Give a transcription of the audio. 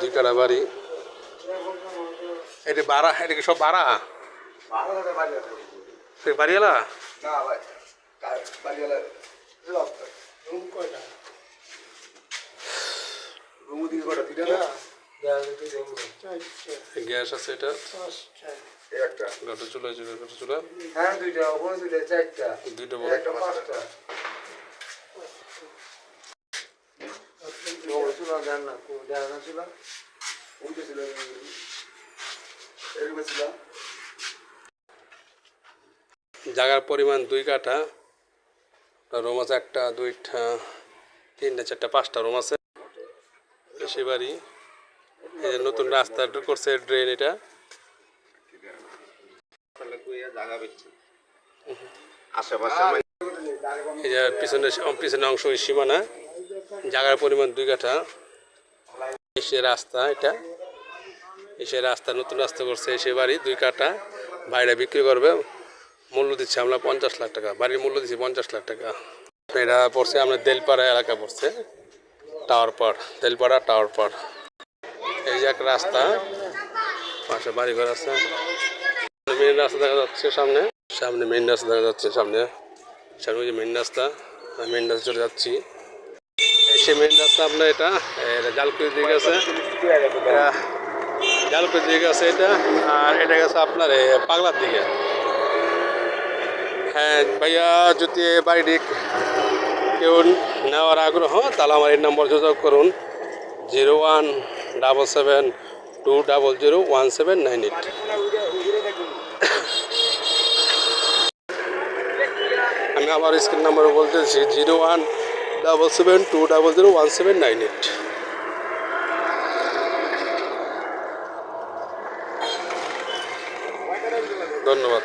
দুই কাটা বাড়ি, এটা ভাড়া, এটা কি সব ভাড়া? বাড়িওয়ালা গ্যাস আছে, এটা গাটা চুলা, গাটা চুলা দুইটা বড় জায়গার পরিমাণ 2 কাঠা। রুম আছে 1টা 2টা 3টা 4টা 5টা রুম আছে। সে বাড়ি, এই যে নতুন রাস্তা করছে, ড্রেন, এটা এই যে পিছনে অংশ সীমানা। জায়গার পরিমাণ 2 কাঠা। এসে রাস্তা, এটা এসে রাস্তা, নতুন রাস্তা করছে। এসে বাড়ি 2 কাঠা, বাইরে বিক্রি করবে। মূল্য দিচ্ছে আমরা 50 লাখ টাকা, বাড়ির মূল্য দিচ্ছি 50 লাখ টাকা। এটা পড়ছে আমরা দেলপাড়া এলাকা পড়ছে, টাওয়ার পাড়, দেলপাড়া টাওয়ার পাড়। এই যে এক রাস্তা, পাশে বাড়িঘর আছে। মেইন রাস্তা দেখা যাচ্ছে সামনে, সামনে মেইন রাস্তা দেখা যাচ্ছে সামনে, সামনে যে মেইন রাস্তা, মেইন রাস্তা চলে যাচ্ছি। সে মেইন রাস্তা আপনার এটা জালকুড়ির দিকে আছে, জালকুড়ির দিকে আছে এটা। আর এটা গেছে আপনার পাগলার দিকে। হ্যাঁ ভাইয়া, যদি বাড়িটি কেউ নেওয়ার আগ্রহ, তাহলে আমার এই নম্বর যোগাযোগ করুন, 0177200178। আমি আমার স্ক্রিন নাম্বার বলতেছি 0177200178। ধন্যবাদ।